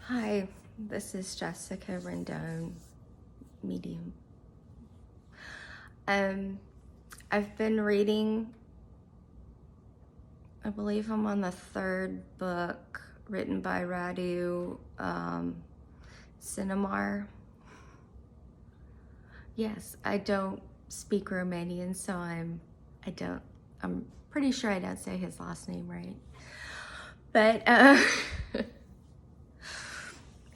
Hi, this is Jessica Rendon, medium. I've been reading, I believe I'm on the third book written by Radu, Cinamar. Yes, I don't speak Romanian, so I'm pretty sure I don't say his last name right. But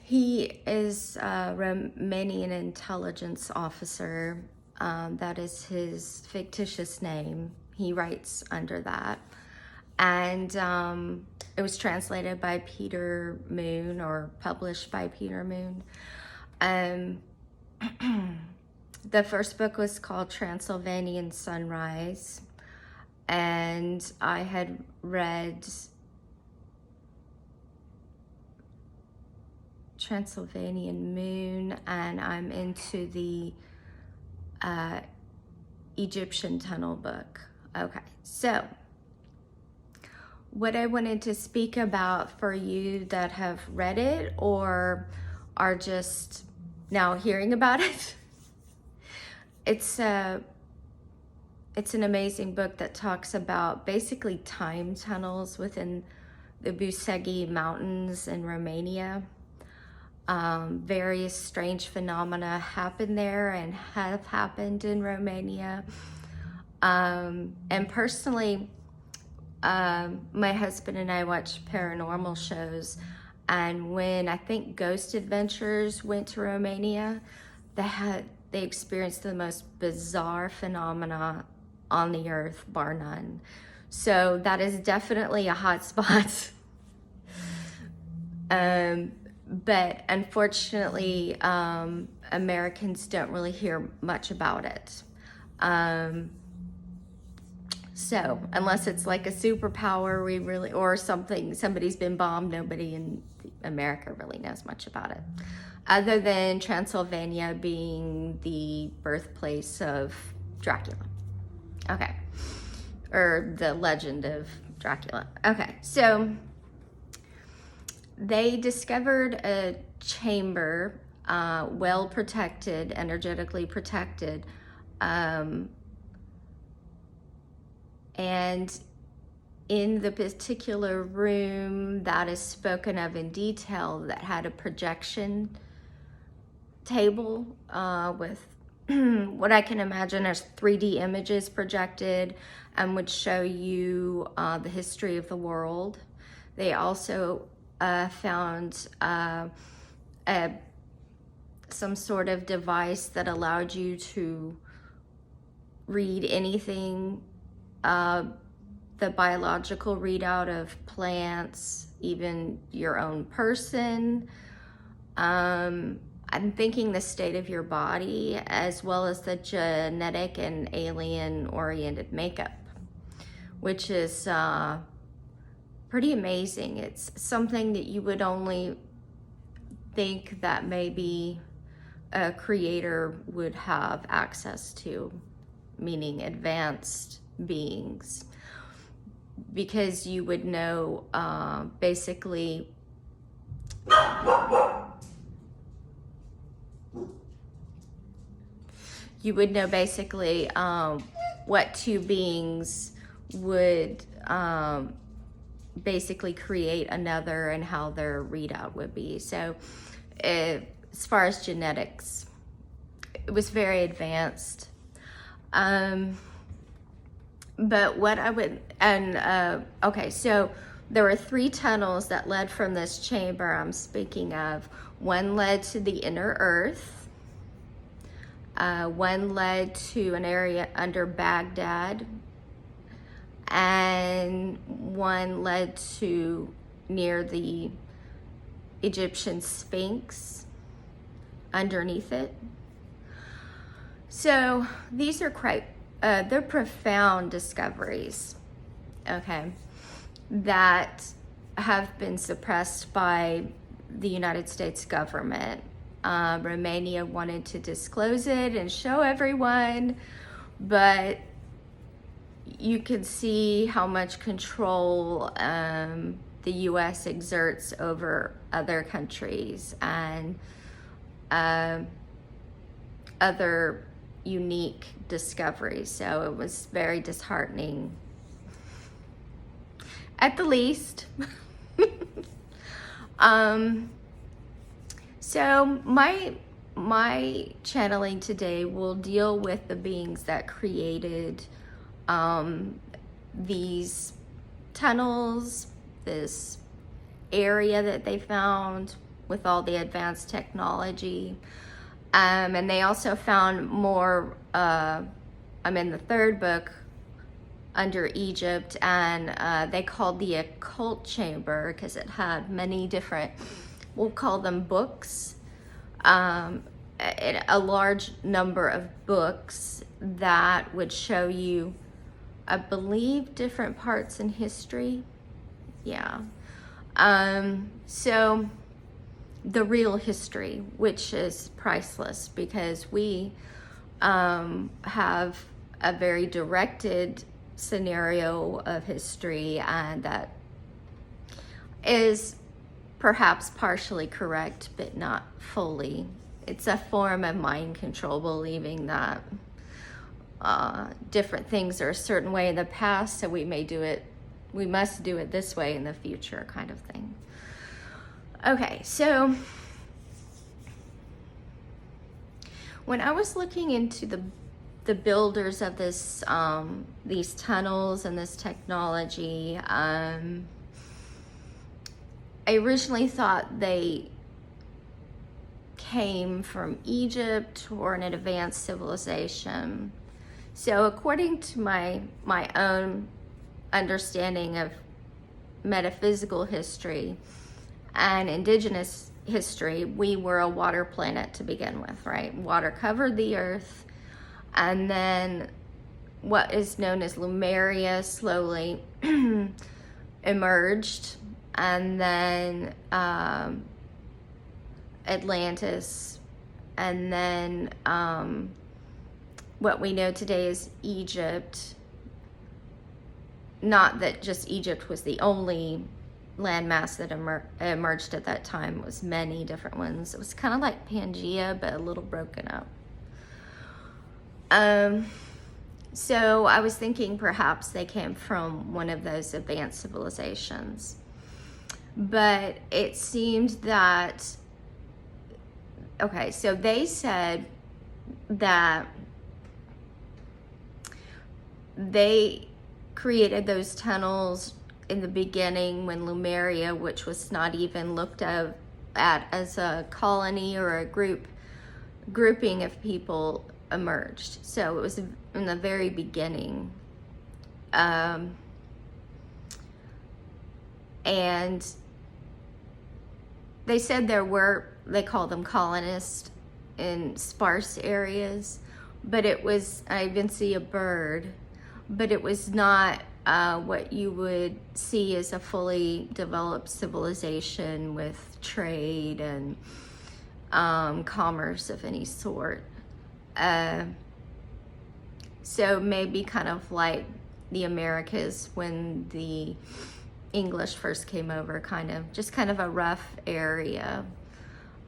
he is a Romanian intelligence officer. That is his fictitious name. He writes under that. And it was translated by Peter Moon, or published by Peter Moon. The first book was called Transylvanian Sunrise. And I had read Transylvanian Moon, and I'm into the Egyptian Tunnel book. Okay, so what I wanted to speak about for you that have read it or are just now hearing about it, it's an amazing book that talks about basically time tunnels within the Bucegi mountains in Romania. Various strange phenomena happen there and have happened in Romania. And personally, my husband and I watch paranormal shows, and when I think Ghost Adventures went to Romania, they experienced the most bizarre phenomena on the earth, bar none. So that is definitely a hot spot. But unfortunately, Americans don't really hear much about it. So unless it's like a superpower, or somebody's been bombed, nobody in America really knows much about it. Other than Transylvania being the birthplace of Dracula. Okay. Or the legend of Dracula. Okay, so they discovered a chamber, well protected, energetically protected, and in the particular room that is spoken of in detail, that had a projection table with what I can imagine as 3D images projected, and would show you the history of the world. They also found some sort of device that allowed you to read anything, the biological readout of plants, even your own person. I'm thinking the state of your body, as well as the genetic and alien-oriented makeup, which is pretty amazing. It's something that you would only think that maybe a creator would have access to, meaning advanced beings, because you would know basically what two beings would basically create another, and how their readout would be. So as far as genetics, it was very advanced. But what I would, okay, so there were 3 tunnels that led from this chamber I'm speaking of. One led to the inner earth. One led to an area under Baghdad, and one led to near the Egyptian Sphinx underneath it. So these are quite, they're profound discoveries, okay, that have been suppressed by the United States government. Romania wanted to disclose it and show everyone, but you can see how much control the U.S. exerts over other countries and other unique discoveries. So it was very disheartening, at the least. So my channeling today will deal with the beings that created these tunnels, this area that they found with all the advanced technology. And they also found more, I'm in the third book under Egypt, and they called the occult chamber because it had many different, we'll call them books, a large number of books that would show you, I believe, different parts in history. Yeah. So the real history, which is priceless, because we have a very directed scenario of history, and that is perhaps partially correct, but not fully. It's a form of mind control, believing that different things are a certain way in the past, so we must do it this way in the future, kind of thing. Okay, so when I was looking into the builders of this, these tunnels and this technology, I originally thought they came from Egypt or an advanced civilization. So according to my own understanding of metaphysical history and indigenous history, we were a water planet to begin with, right? Water covered the earth, and then what is known as Lemuria slowly emerged, and then Atlantis, and then what we know today is Egypt. Not that just Egypt was the only landmass that emerged at that time. It was many different ones. It was kind of like Pangea, but a little broken up. So I was thinking perhaps they came from one of those advanced civilizations. But it seemed that, okay, so they said that they created those tunnels in the beginning when Lemuria, which was not even looked at as a colony or a grouping of people, emerged. So it was in the very beginning. And they said they call them colonists in sparse areas, but it was, I even see a bird, but it was not what you would see as a fully developed civilization with trade and commerce of any sort. So maybe kind of like the Americas when the English first came over, kind of a rough area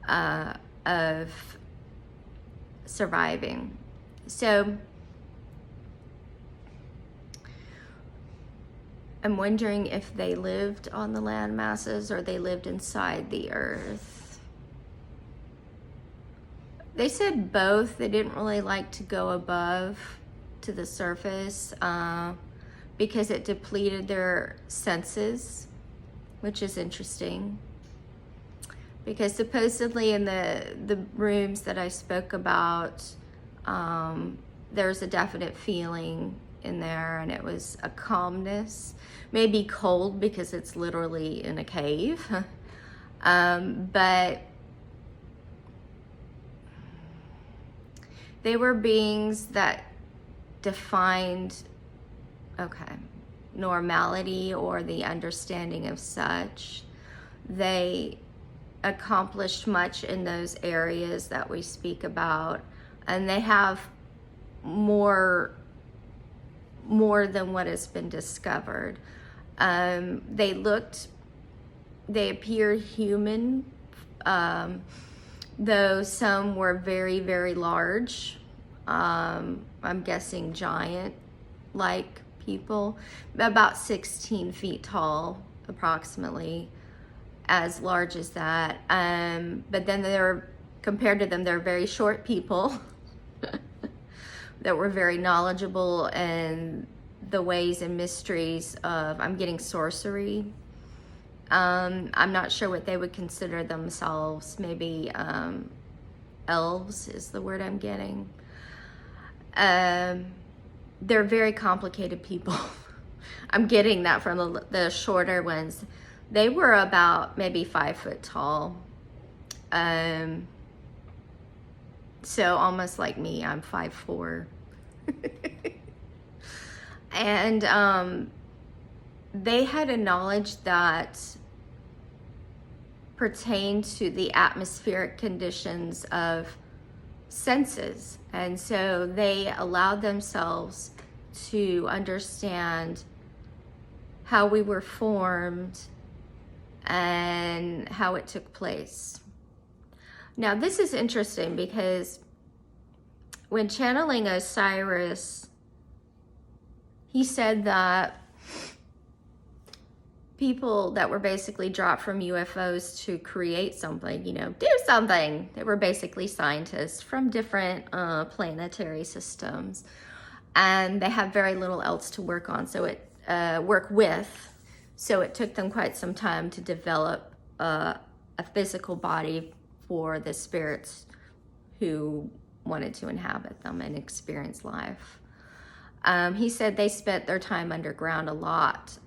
of surviving. So I'm wondering if they lived on the land masses or they lived inside the earth. They said both. They didn't really like to go above to the surface because it depleted their senses, which is interesting. Because supposedly in the rooms that I spoke about, there's a definite feeling in there, and it was a calmness, maybe cold because it's literally in a cave, but they were beings that defined, normality or the understanding of such. They accomplished much in those areas that we speak about, and they have more than what has been discovered. They looked they appear human, though some were very, very large. I'm guessing giant-like people, about 16 feet tall, approximately, as large as that. But then compared to them, they're very short people that were very knowledgeable in the ways and mysteries of, I'm getting sorcery. I'm not sure what they would consider themselves. Maybe elves is the word I'm getting. They're very complicated people. I'm getting that from the shorter ones. They were about maybe 5 foot tall. So almost like me, I'm 5'4". And they had a knowledge that pertained to the atmospheric conditions of senses. And so they allowed themselves to understand how we were formed and how it took place. Now, this is interesting because when channeling Osiris, he said that people that were basically dropped from UFOs to create something, do something. They were basically scientists from different planetary systems, and they have very little else to work on, work with. So it took them quite some time to develop a physical body for the spirits who wanted to inhabit them and experience life. He said they spent their time underground a lot.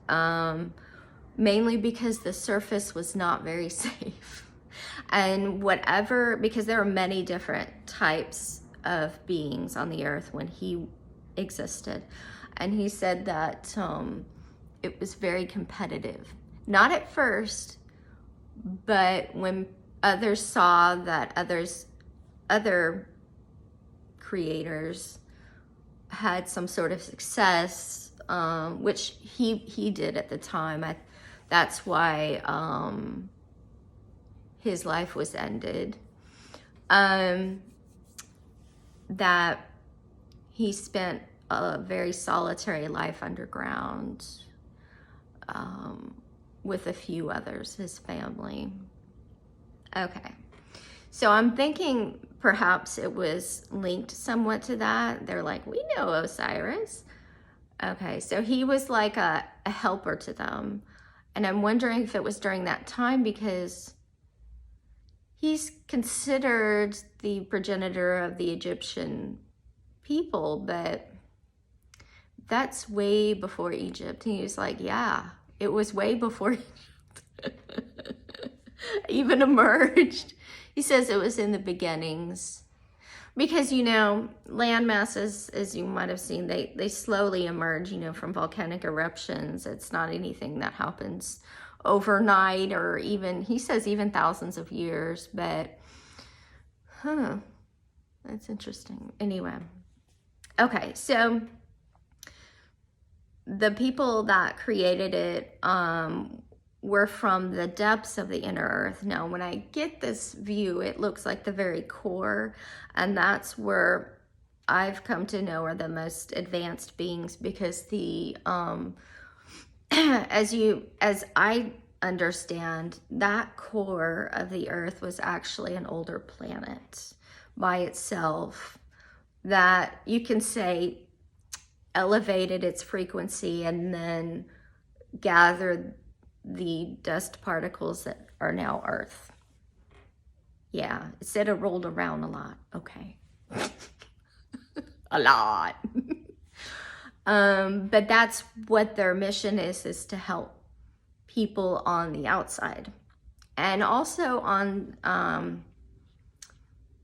Mainly because the surface was not very safe. And because there are many different types of beings on the earth when he existed. And he said that it was very competitive. Not at first, but when others saw that other creators had some sort of success, which he did at the time. That's why his life was ended. That he spent a very solitary life underground with a few others, his family. Okay, so I'm thinking perhaps it was linked somewhat to that. They're like, we know Osiris. Okay, so he was like a helper to them. And I'm wondering if it was during that time because he's considered the progenitor of the Egyptian people, but that's way before Egypt. And he was like, yeah, it was way before Egypt even emerged. He says it was in the beginnings. Because, land masses, as you might have seen, they slowly emerge, from volcanic eruptions. It's not anything that happens overnight or even, he says, even thousands of years. But, that's interesting. Anyway. Okay, so the people that created it were from the depths of the inner earth. Now, when I get this view, it looks like the very core, and that's where I've come to know are the most advanced beings, because the as I understand, that core of the earth was actually an older planet by itself that you can say elevated its frequency and then gathered the dust particles that are now Earth. Yeah, it said it rolled around a lot. Okay. A lot. But that's what their mission is to help people on the outside. And also on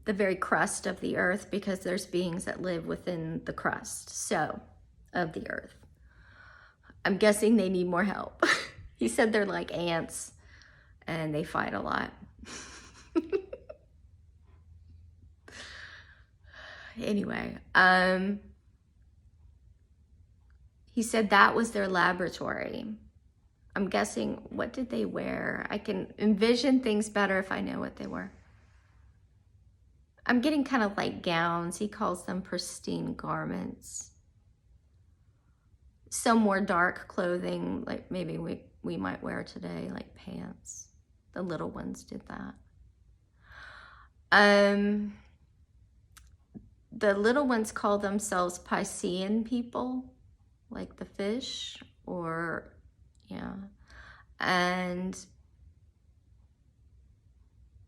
the very crust of the earth, because there's beings that live within the crust of the earth. I'm guessing they need more help. He said they're like ants and they fight a lot. Anyway, he said that was their laboratory. I'm guessing, what did they wear? I can envision things better if I know what they were. I'm getting kind of like gowns. He calls them pristine garments. Some more dark clothing, like maybe we might wear today, like pants. The little ones did that. The little ones call themselves Piscean people, like the fish, or, yeah. And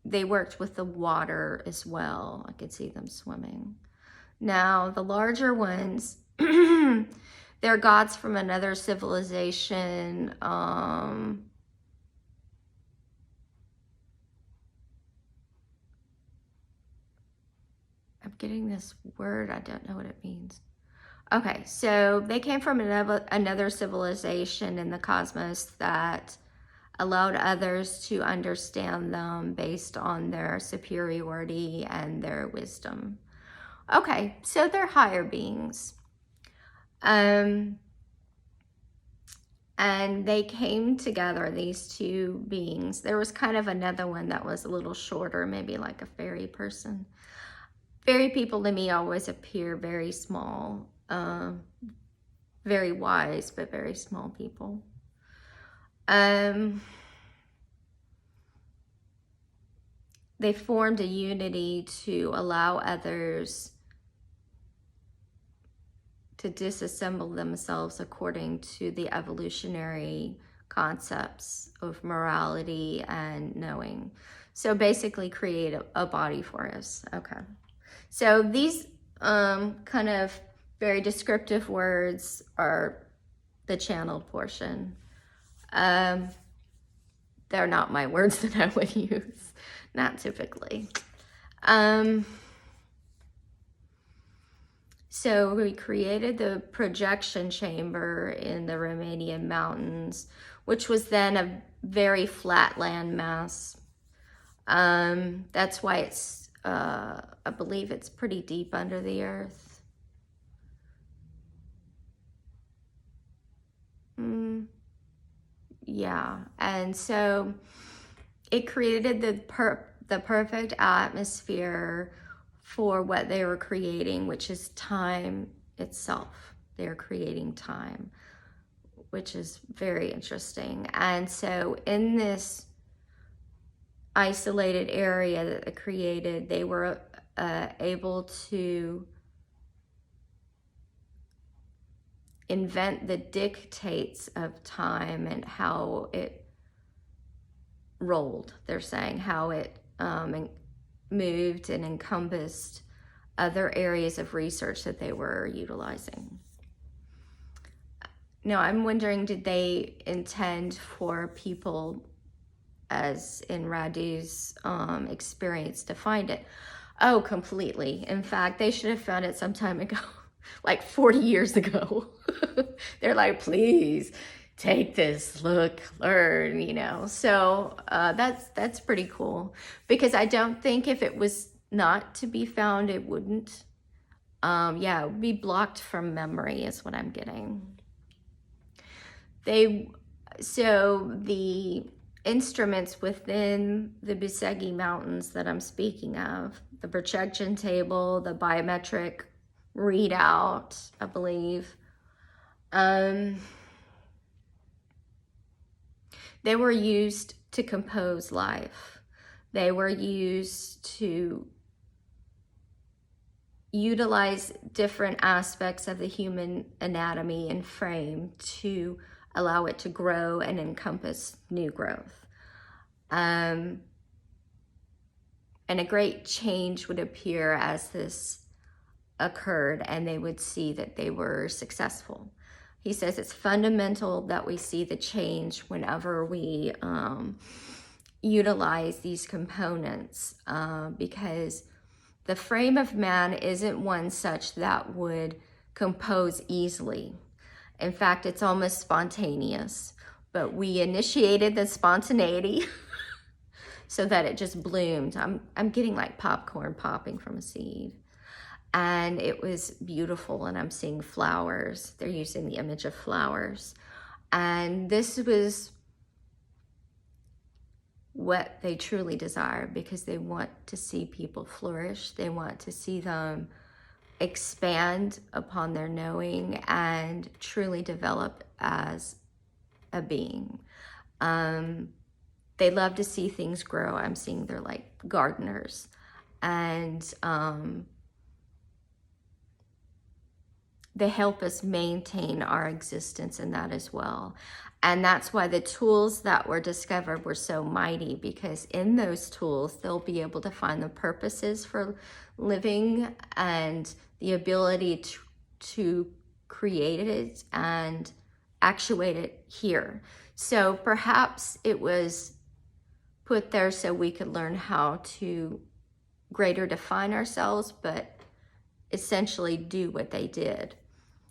they worked with the water as well. I could see them swimming. Now, the larger ones, they're gods from another civilization. I'm getting this word. I don't know what it means. Okay, so they came from another civilization in the cosmos that allowed others to understand them based on their superiority and their wisdom. Okay, so they're higher beings. And they came together, these two beings. There was kind of another one that was a little shorter, maybe like a fairy person. Fairy people to me always appear very small, very wise, but very small people. They formed a unity to allow others to disassemble themselves according to the evolutionary concepts of morality and knowing. So basically create a body for us. Okay. So these kind of very descriptive words are the channeled portion. They're not my words that I would use, not typically. So we created the projection chamber in the Romanian mountains, which was then a very flat land mass. That's why it's, I believe it's pretty deep under the earth. Yeah, and so it created the perfect atmosphere for what they were creating, which is time itself. They're creating time, which is very interesting. And so in this isolated area that they created, they were able to invent the dictates of time and how it rolled. They're saying how it moved and encompassed other areas of research that they were utilizing. Now, I'm wondering, did they intend for people, as in Radu's experience, to find it? Oh, completely. In fact, they should have found it some time ago, like 40 years ago. They're like, please take this, look, learn, you know. So that's pretty cool, because I don't think if it was not to be found, it wouldn't. Yeah, it would be blocked from memory is what I'm getting. So the instruments within the Bucegi Mountains that I'm speaking of, the projection table, the biometric readout, I believe, they were used to compose life. They were used to utilize different aspects of the human anatomy and frame to allow it to grow and encompass new growth. And a great change would appear as this occurred, and they would see that they were successful. He says it's fundamental that we see the change whenever we utilize these components, because the frame of man isn't one such that would compose easily. In fact, it's almost spontaneous, but we initiated the spontaneity so that it just bloomed. I'm getting like popcorn popping from a seed. And it was beautiful, and I'm seeing flowers. They're using the image of flowers. And this was what they truly desire, because they want to see people flourish. They want to see them expand upon their knowing and truly develop as a being. They love to see things grow. I'm seeing they're like gardeners. And they help us maintain our existence in that as well. And that's why the tools that were discovered were so mighty, because in those tools, they'll be able to find the purposes for living and the ability to create it and actuate it here. So perhaps it was put there so we could learn how to greater define ourselves, but essentially do what they did.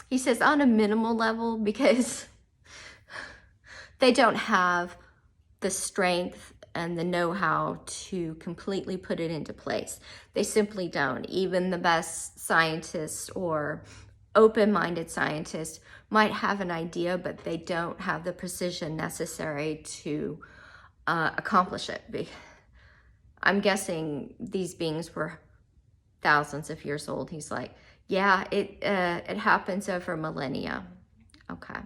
He says on a minimal level, because they don't have the strength and the know-how to completely put it into place. They simply don't. Even the best scientists or open-minded scientists might have an idea, but they don't have the precision necessary to accomplish it. I'm guessing these beings were thousands of years old. He's like, yeah, it happens over millennia. Okay.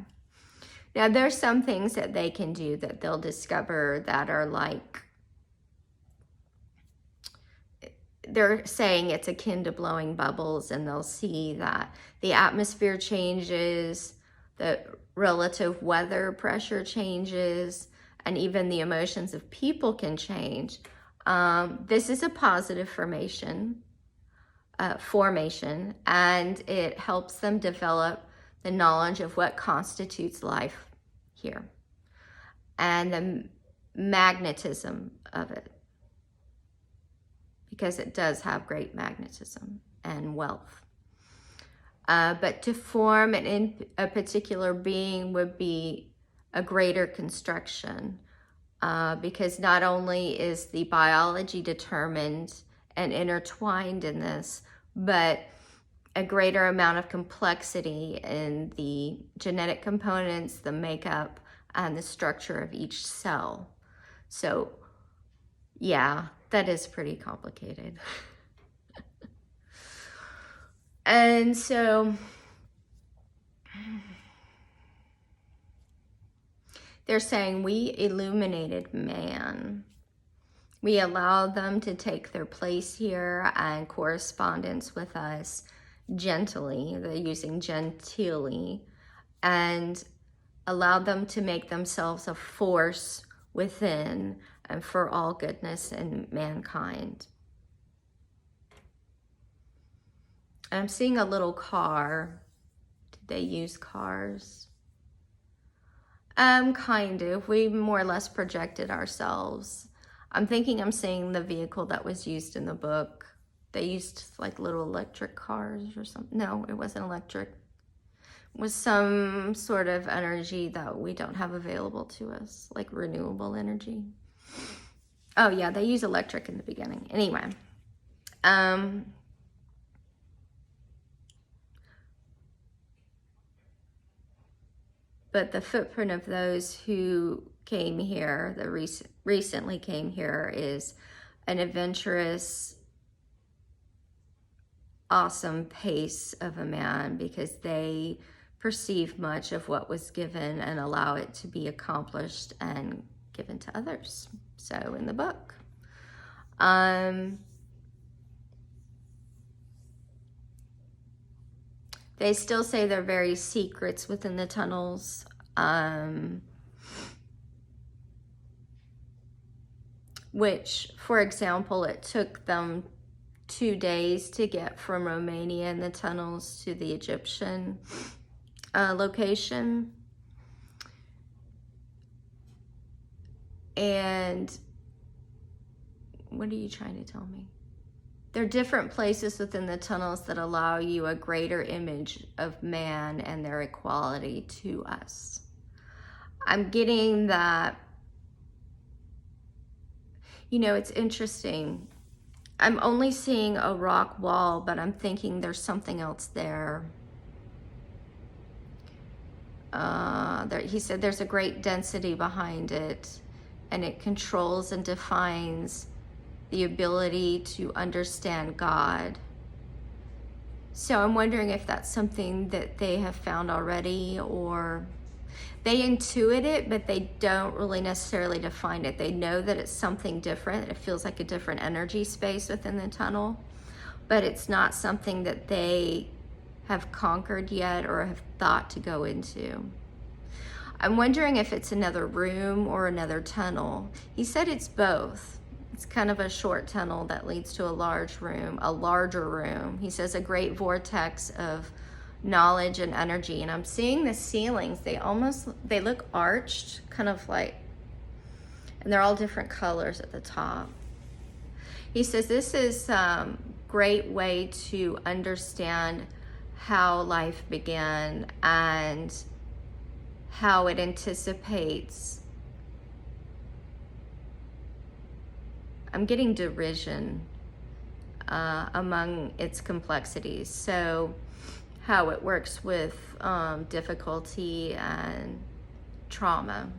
Now, there's some things that they can do that they'll discover that are like, they're saying it's akin to blowing bubbles, and they'll see that the atmosphere changes, the relative weather pressure changes, and even the emotions of people can change. This is a positive formation, and it helps them develop the knowledge of what constitutes life here and the magnetism of it, because it does have great magnetism and wealth. But to form a particular being would be a greater construction, because not only is the biology determined and intertwined in this, but a greater amount of complexity in the genetic components, the makeup, and the structure of each cell. So yeah, that is pretty complicated. And so they're saying we illuminated man. We allowed them to take their place here and correspondence with us gently. They're using genteelly, and allowed them to make themselves a force within and for all goodness in mankind. I'm seeing a little car. Did they use cars? Kind of. We more or less projected ourselves. I'm thinking I'm seeing the vehicle that was used in the book. They used like little electric cars or something. No, it wasn't electric. It was some sort of energy that we don't have available to us, like renewable energy. Oh yeah, they use electric in the beginning. Anyway, but the footprint of those who came here, that recently came here, is an adventurous, awesome pace of a man, because they perceive much of what was given and allow it to be accomplished and given to others. So in the book, they still say there are very secrets within the tunnels. Which, for example, it took them 2 days to get from Romania in the tunnels to the Egyptian location. And what are you trying to tell me? There are different places within the tunnels that allow you a greater image of man and their equality to us. I'm getting that, you know, it's interesting. I'm only seeing a rock wall, but I'm thinking there's something else there. He said there's a great density behind it, and it controls and defines the ability to understand God. So I'm wondering if that's something that they have found already, or they intuit it, but they don't really necessarily define it. They know that it's something different. It feels like a different energy space within the tunnel, but it's not something that they have conquered yet or have thought to go into. I'm wondering if it's another room or another tunnel. He said it's both. It's kind of a short tunnel that leads to a larger room. He says a great vortex of knowledge and energy. And I'm seeing the ceilings. They look arched, kind of like, and they're all different colors at the top. He says this is a great way to understand how life began and how it anticipates. I'm getting derision among its complexities. So how it works with difficulty and trauma.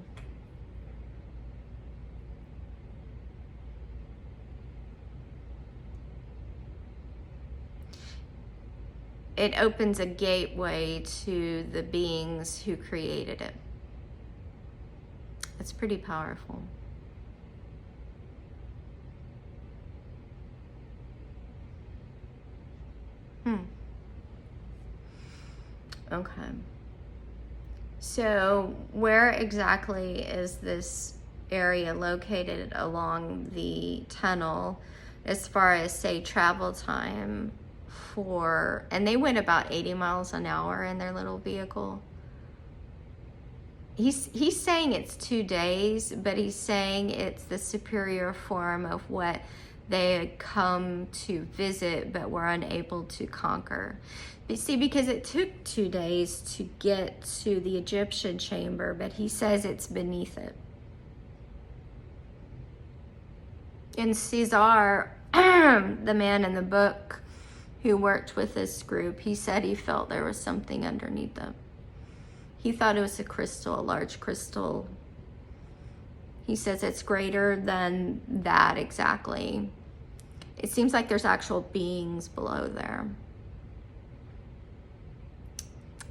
It opens a gateway to the beings who created it. It's pretty powerful. Okay. So where exactly is this area located along the tunnel as far as, say, travel time for, and they went about 80 miles an hour in their little vehicle. He's saying it's 2 days, but he's saying it's the superior form of what they had come to visit but were unable to conquer. You see, because it took 2 days to get to the Egyptian chamber, but he says it's beneath it. And Caesar, the man in the book who worked with this group, he said he felt there was something underneath them. He thought it was a crystal, a large crystal. He says it's greater than that exactly. It seems like there's actual beings below there.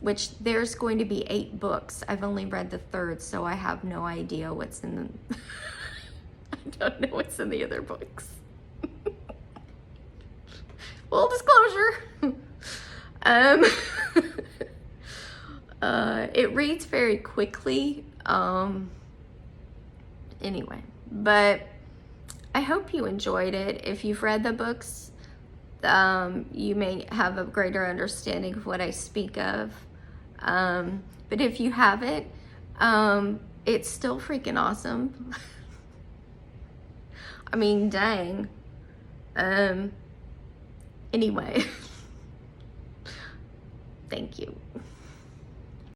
Which there's going to be 8 books. I've only read the 3rd, so I have no idea what's in the... I don't know what's in the other books. Full disclosure. It reads very quickly. Anyway, but I hope you enjoyed it. If you've read the books, you may have a greater understanding of what I speak of. But if you haven't, it's still freaking awesome. I mean, dang. Anyway, thank you.